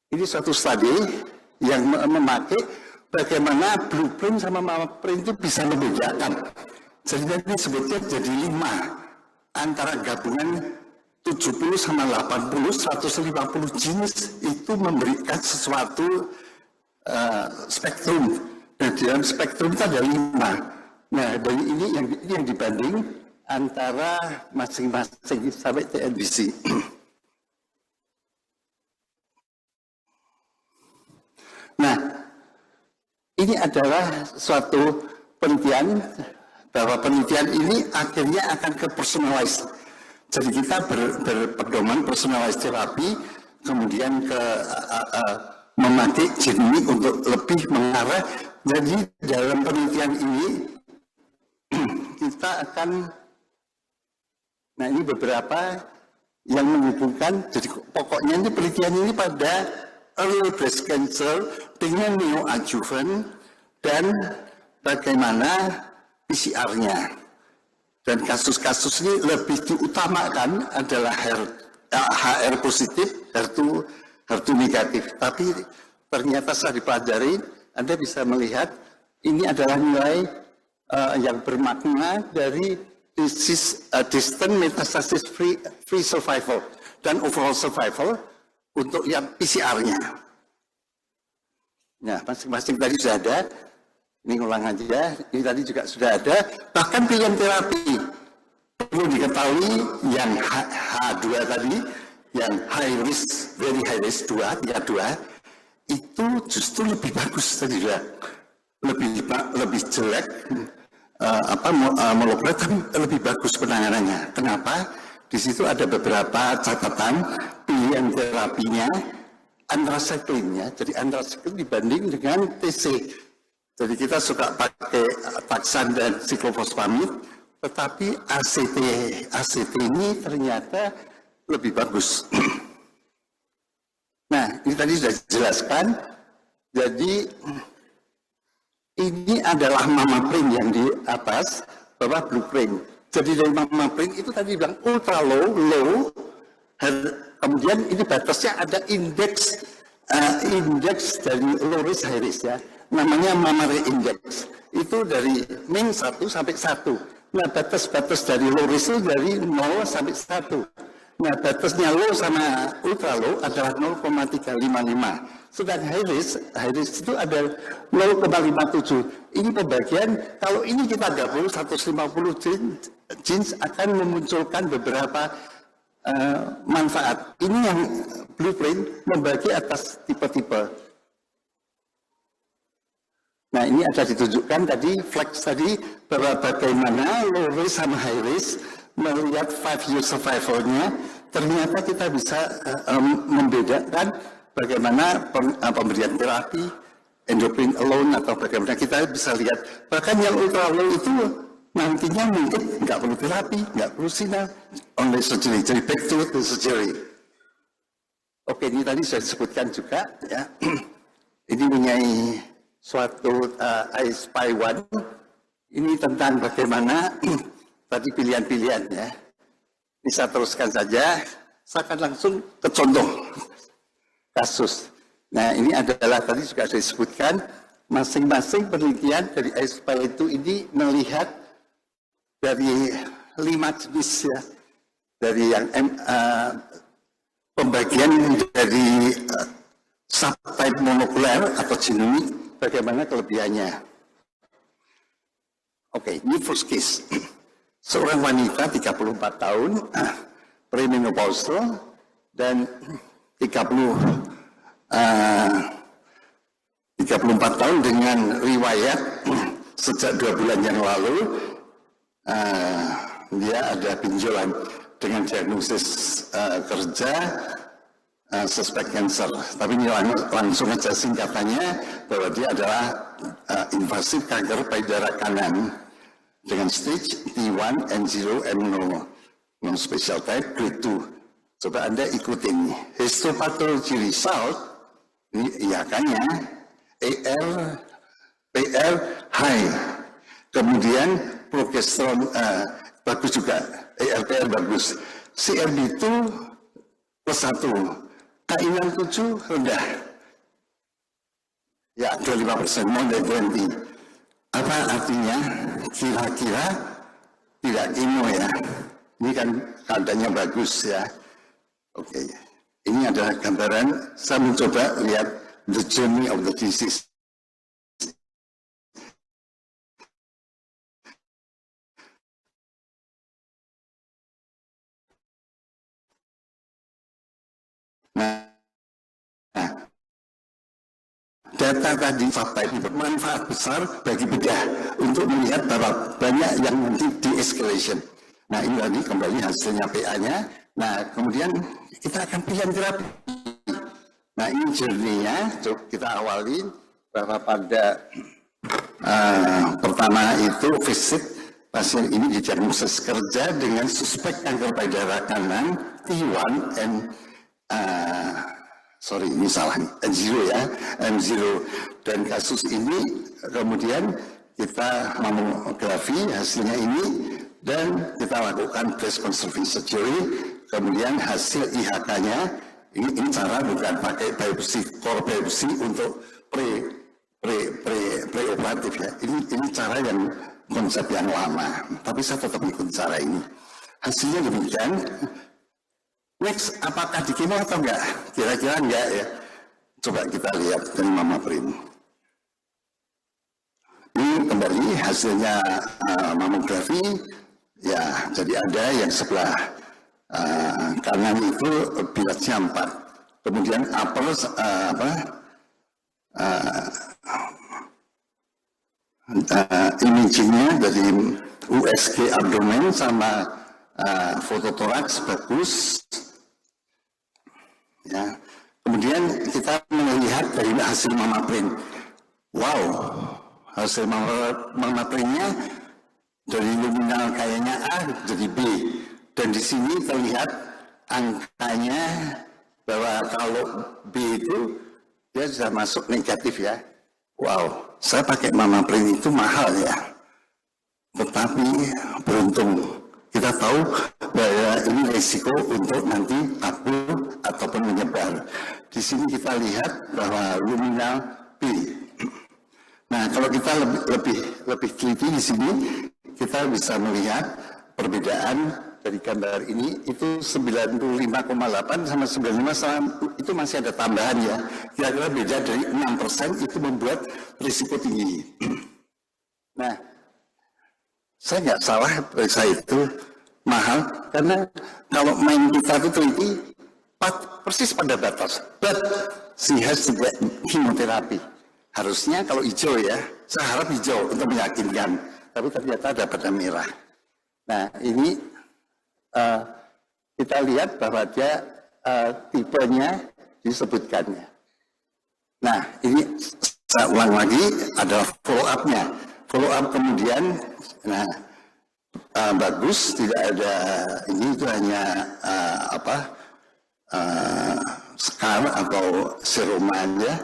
Speaker 3: ini suatu studi yang memakai bagaimana blueprint sama mama print itu bisa membedakan. Jadi nanti sebutnya jadi 5 antara gabungan 70 sama 80, 150 jenis itu memberikan sesuatu spektrum. Nah, dalam spektrum itu ada 5. Nah, dari ini yang dibanding antara masing-masing sampai TNBC. Nah, ini adalah suatu penelitian bahwa penelitian ini akhirnya akan ke personalized. Jadi kita berpedoman personalized terapi, kemudian ke memakai genomik untuk lebih mengarah. Jadi dalam penelitian ini kita akan, nah ini beberapa yang menghubungkan. Jadi pokoknya ini penelitian ini pada early breast cancer dengan neoadjuvant dan bagaimana PCR-nya. Dan kasus-kasus ini lebih diutamakan adalah HR positif, HER2 negatif. Tapi ternyata setelah dipelajari, Anda bisa melihat ini adalah nilai yang bermakna dari distant metastasis free survival dan overall survival untuk yang PCR-nya. Nah, masing-masing tadi sudah ada. Ini ulang aja, ini tadi juga sudah ada. Bahkan pilihan terapi perlu diketahui yang H2 tadi, yang high risk, very high risk 2, itu justru lebih bagus tadi juga. Lebih jelek, molekuler, tapi lebih bagus penanganannya. Kenapa? Di situ ada beberapa catatan pilihan terapinya, anthracycline-nya. Jadi anthracycline dibanding dengan TC. Jadi kita suka pakai taxan dan siklofosfamid, tetapi ACT ini ternyata lebih bagus. Nah, ini tadi sudah dijelaskan. Jadi ini adalah mamaprint yang di atas, bawah blueprint. Jadi dari mamaprint itu tadi bilang ultra low, kemudian ini batasnya ada indeks dari low risk high risk ya. Namanya Mammary Index, itu dari min 1 sampai 1. Nah, batas-batas dari low risk itu dari 0 sampai 1. Nah, batasnya low sama ultra low adalah 0,355. Sedangkan high risk itu ada 0,57. Ini pembagian, kalau ini kita gabung 150 genes akan memunculkan beberapa manfaat. Ini yang blueprint membagi atas tipe-tipe. Nah, ini ada ditunjukkan tadi, flex tadi, bahwa bagaimana low risk sama high risk, melihat 5 year survival-nya, ternyata kita bisa membedakan bagaimana pemberian terapi, endocrine alone, atau bagaimana kita bisa lihat. Bahkan yang ultra low itu nantinya mungkin nggak perlu terapi, nggak perlu sinar, only surgery, jadi back to surgery. Oke, ini tadi sudah disebutkan juga, ya. Ini punya suatu iSpy1, ini tentang bagaimana tadi pilihan-pilihan ya. Bisa teruskan saja, saya akan langsung ke contoh kasus. Nah, ini adalah tadi juga sudah disebutkan, masing-masing penelitian dari iSpy itu ini melihat dari 5 jenis ya, dari yang pembagian dari subtype molekuler atau genomik, bagaimana kelebihannya. Oke, ini first case. Seorang wanita 34 tahun, premenopausal, dan 34 tahun dengan riwayat sejak 2 bulan yang lalu, dia ada benjolan dengan diagnosis kerja, suspek cancer. Tapi ini langsung aja singkatannya bahwa dia adalah invasif kanker payudara kanan dengan stage T1, N0, M0, non-special type, grade 2. Coba Anda ikutin. Histopathology result, ini IHK-nya, PR high. Kemudian progesteron bagus juga, ALPR bagus. CRB2 +1. Ki67 rendah. Ya, 25%, more than 20. Apa artinya? Kira-kira tidak kimo ya. Ini kan keadaannya bagus ya. Oke. Ini adalah gambaran, saya mencoba lihat the journey of the disease. Nah, data tadi fakta ini bermanfaat besar bagi bedah untuk melihat bahwa banyak yang nanti de-escalation. Nah, ini tadi kembali hasilnya PA-nya. Nah, kemudian kita akan pilihan terapi. Nah, ini journey-nya. Kita awali bahwa pada pertama itu visit pasien ini didiagnosis kerja dengan suspek kanker payudara kanan T1 and sorry ini salah M0 ya, M0, dan kasus ini kemudian kita mamografi hasilnya ini dan kita lakukan breast conserving surgery, kemudian hasil IHK-nya ini cara bukan pakai biopsi, core biopsi untuk preoperatif ya, ini cara yang konsep yang lama, tapi saya tetap ikut cara ini. Hasilnya demikian. Next, apakah di kemo atau enggak? Kira-kira enggak ya. Coba kita lihat dari Mama Print. Ini kembali hasilnya mamografi. Ya, jadi ada yang sebelah kanan itu bilasnya 4. Kemudian upper imagingnya dari USG abdomen sama fototoraks bagus. Ya. Kemudian kita melihat dari hasil Mama Print. Wow, hasil Mama Print-nya dari luminal kayaknya A jadi B. Dan di sini terlihat angkanya bahwa kalau B itu dia sudah masuk negatif ya. Wow, saya pakai Mama Print itu mahal ya. Tetapi beruntung. Kita tahu bahwa ini risiko untuk nanti kabur ataupun menyebar. Di sini kita lihat bahwa luminal B. Nah, kalau kita lebih teliti di sini, kita bisa melihat perbedaan dari gambar ini itu 95,8 sama 95 itu masih ada tambahan ya. Kira-kira beda dari 6% itu membuat risiko tinggi. Nah, saya nggak salah, periksa itu mahal, karena kalau main kita itu teliti persis pada batas. But she has to get chemotherapy. Harusnya kalau hijau ya, saya harap hijau untuk meyakinkan. Tapi ternyata ada pada merah. Nah ini kita lihat bahwa dia tipenya disebutkannya. Nah ini saya ulang lagi adalah follow up-nya. Follow up kemudian, nah bagus, tidak ada ini, itu hanya skar atau seruman ya.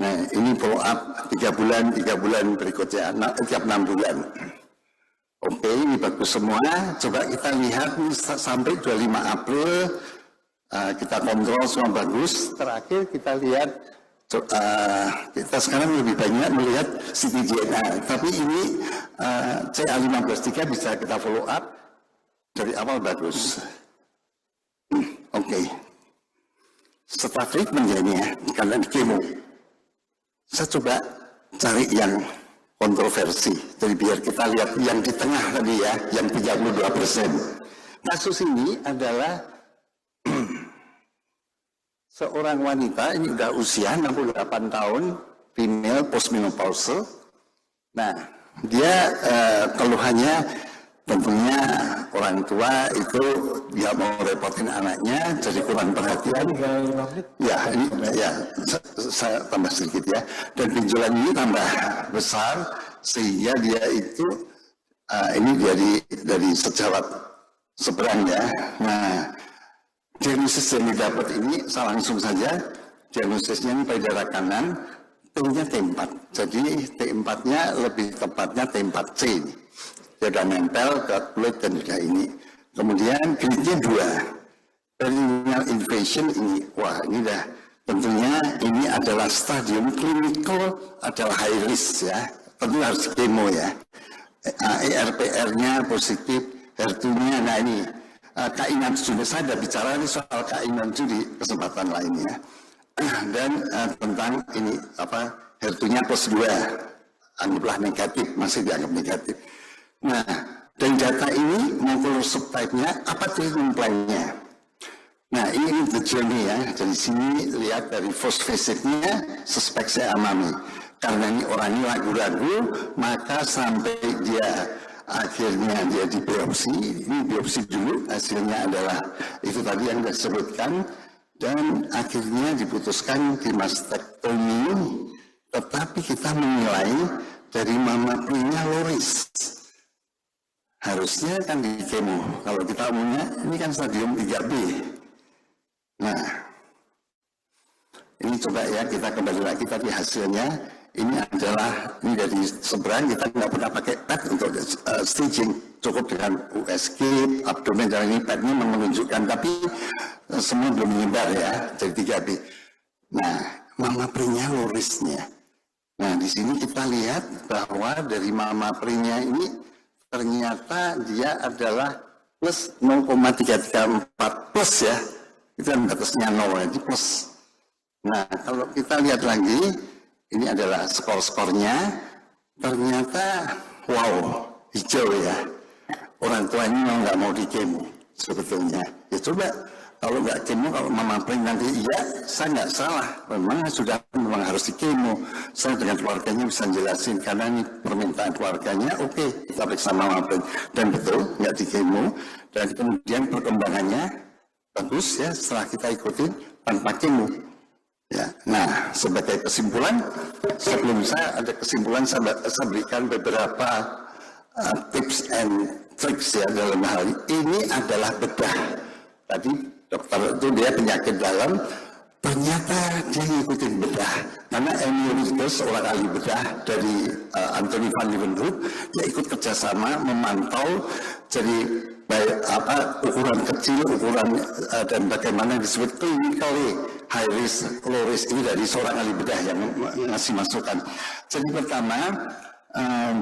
Speaker 3: Nah ini follow up 3 bulan berikutnya, tiap 6 bulan. Oke, ini bagus semua. Coba kita lihat sampai 25 April kita kontrol semua bagus. Terakhir kita lihat kita sekarang lebih banyak melihat ctDNA, tapi ini CA153 bisa kita follow up dari awal bagus. Oke. Setelah treatment ya, karena di kemo, saya coba cari yang kontroversi. Jadi biar kita lihat yang di tengah tadi ya, yang 32%. Kasus ini adalah seorang wanita, ini udah usia 68 tahun, female postmenopausal. Nah, dia keluhannya tentunya orang tua itu dia mau repotin anaknya, jadi kurang perhatian. Ya, ini ya saya tambah sedikit ya. Dan benjolan ini tambah besar sehingga dia itu ini dari sejawat seberang ya. Nah, diagnosis yang didapat ini saya langsung saja, diagnosisnya ini payudara kanan, T-nya T4. Jadi T4-nya lebih tepatnya T4C. Dia sudah nempel ke kulit dan juga ini. Kemudian grade-nya 2. Perineal invasion ini, wah ini dah tentunya ini adalah stadium klinikal, adalah high risk ya. Tentu harus kemo ya. ERPR-nya positif, HER2-nya, nah ini. Kainan saya sudah bicara ini soal kainan di kesempatan lainnya. Dan tentang ini HER2-nya plus 2, anggaplah negatif, masih dianggap negatif. Nah, dari data ini molekular subtype-nya apa treatment plan-nya? Nah, ini the journey ya. Dari sini lihat dari first visit-nya suspek saya amami. Karena ini orang ini ragu-ragu, maka sampai dia akhirnya dia di biopsi. Ini biopsi dulu, hasilnya adalah itu tadi yang saya sebutkan, dan akhirnya diputuskan di mastektomi. Tetapi kita menilai dari mama pre-nya low risk. Harusnya kan di kemo. Kalau kita umumnya ini kan stadium 3B. Nah, ini coba ya kita kembali lagi tadi hasilnya. Ini adalah, ini dari seberang kita nggak pernah pakai pad untuk staging. Cukup dengan USG, abdomen, dan ini padnya menunjukkan, tapi semua belum menyebar ya, dari 3B. Nah, mama pre-nya low risk-nya. Nah, di sini kita lihat bahwa dari mama pre-nya ini ternyata dia adalah plus 0,334 plus ya. Itu kan batasnya 0, jadi plus. Nah, kalau kita lihat lagi, ini adalah skor-skornya. Ternyata, wow, hijau ya. Orang tua ini nggak mau di kemo sebetulnya. Ya coba, kalau nggak kemo, kalau mama pre nanti, iya, saya nggak salah. Memang harus di kemo. Saya dengan keluarganya bisa jelasin, karena ini permintaan keluarganya, oke, kita periksa mama pre. Dan betul, nggak di kemo. Dan kemudian perkembangannya, bagus ya setelah kita ikutin tanpa kemo. Ya, nah sebagai kesimpulan, sebelum saya ada kesimpulan, saya berikan beberapa tips and tricks ya dalam hal ini adalah bedah. Tadi dokter itu dia penyakit dalam, ternyata dia ngikutin bedah. Karena Emil seorang ahli bedah dari Anthony van Leeuwenhoek, dia ikut kerjasama memantau jadi baik ukuran kecil, ukuran dan bagaimana disebut clinically high risk, low risk ini dari seorang ahli bedah yang ngasih masukan. Jadi pertama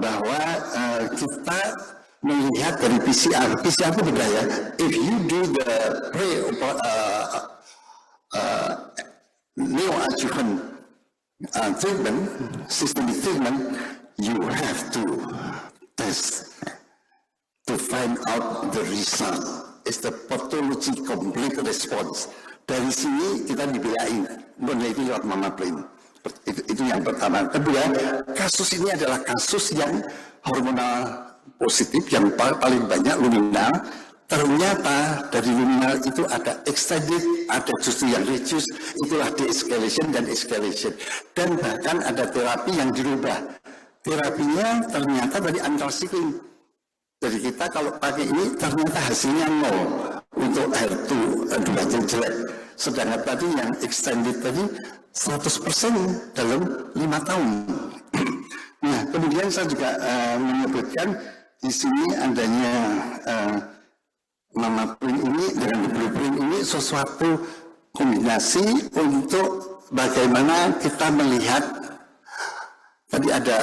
Speaker 3: bahwa kita melihat dari PCR itu bedah ya. If you do the neoadjuvant treatment, systemic treatment, you have to test to find out the result. It's the pathology complete response. Dari sini kita dibiayain meneliti lewat mama brain. Itu yang pertama. Kedua, kasus ini adalah kasus yang hormonal positif, yang paling banyak luminal. Ternyata dari luminal itu ada extended, ada justru yang reduce, itulah de-escalation dan escalation. Dan bahkan ada terapi yang dirubah. Terapinya ternyata dari anthracycline. Jadi kita kalau pakai ini ternyata hasilnya 0 untuk HER2 yang jelek. Sedangkan tadi yang extended tadi 100% dalam 5 tahun. Nah, kemudian saya juga menyebutkan di sini adanya mama print ini dengan blueprint ini sesuatu kombinasi untuk bagaimana kita melihat tadi ada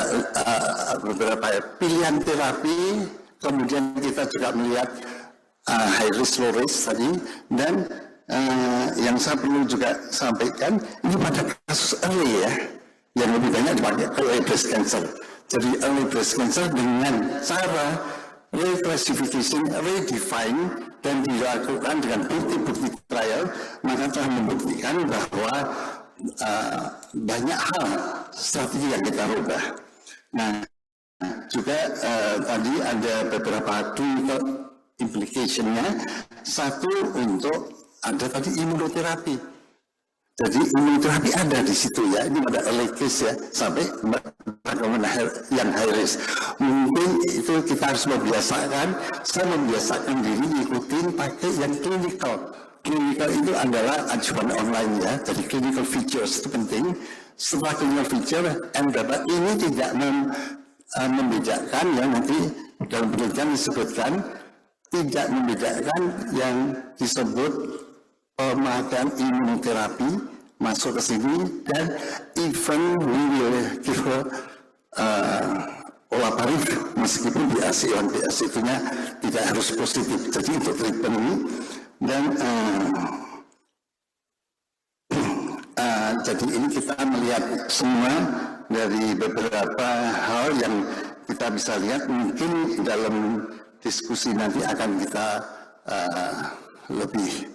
Speaker 3: beberapa pilihan terapi. Kemudian kita juga melihat high risk, low risk tadi, dan yang saya perlu juga sampaikan, ini pada kasus early ya, yang lebih banyak dipakai early breast cancer. Jadi early breast cancer dengan cara reclassification, redefine, dan dilakukan dengan bukti-bukti trial, maka telah membuktikan bahwa banyak hal strategi yang kita rubah. Nah, juga tadi ada beberapa clinical implication-nya. Satu untuk ada tadi imunoterapi. Jadi imunoterapi ada di situ ya. Ini ada early case ya, sampai bagaimana yang high risk. Mungkin itu kita harus membiasakan. Saya membiasakan diri ikutin pakai yang clinical. Clinical itu adalah ajuan online ya. Jadi clinical features itu penting. Setelah clinical feature, ini tidak membedakan yang nanti dalam penelitian disebutkan, tidak membedakan yang disebut pemakaian imunoterapi masuk ke sini, dan even we will give olaparib meskipun BAC1 itu-nya tidak harus positif. Jadi untuk treatment ini, dan jadi ini kita melihat semua dari beberapa hal yang kita bisa lihat. Mungkin dalam diskusi nanti akan kita lebih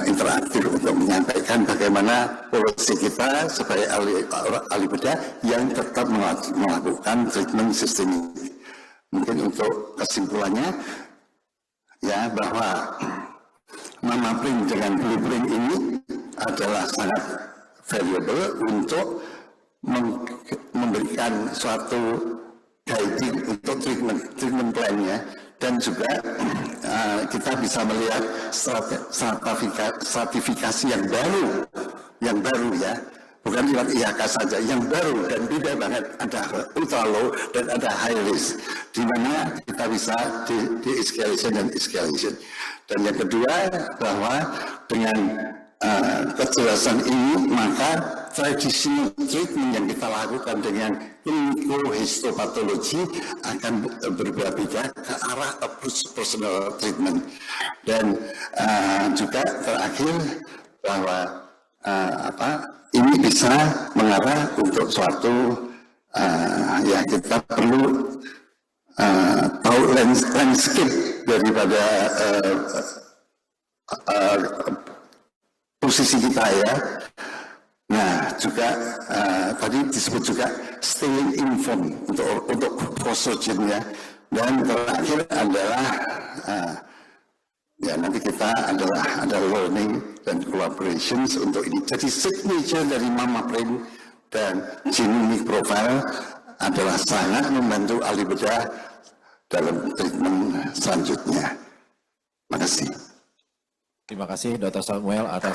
Speaker 3: interaktif untuk menyampaikan bagaimana polisi kita sebagai ahli bedah yang tetap melakukan treatment sistemik. Mungkin untuk kesimpulannya ya bahwa MAMAPRIN dengan blueprint ini adalah sangat valuable untuk memberikan suatu guiding untuk treatment plan-nya, dan juga kita bisa melihat stratifikasi yang baru ya, bukan cuma IHK saja, yang baru dan beda banget, ada ultra low dan ada high risk, di mana kita bisa di escalation dan escalation. Dan yang kedua bahwa dengan kejelasan ini maka traditional treatment yang kita lakukan dengan histopathology akan berbeda-beda ke arah approach personal treatment. Dan juga terakhir bahwa ini bisa mengarah untuk suatu ya kita perlu tahu landscape daripada posisi kita ya. Nah juga tadi disebut juga staying informed untuk post-surgeon ya. Dan terakhir adalah ya nanti kita ada learning dan collaborations untuk ini. Jadi signature dari MAMAPRIN dan genomic profile adalah sangat membantu ahli bedah dalam treatment selanjutnya. Terima kasih.
Speaker 1: Terima kasih Dr. Samuel atas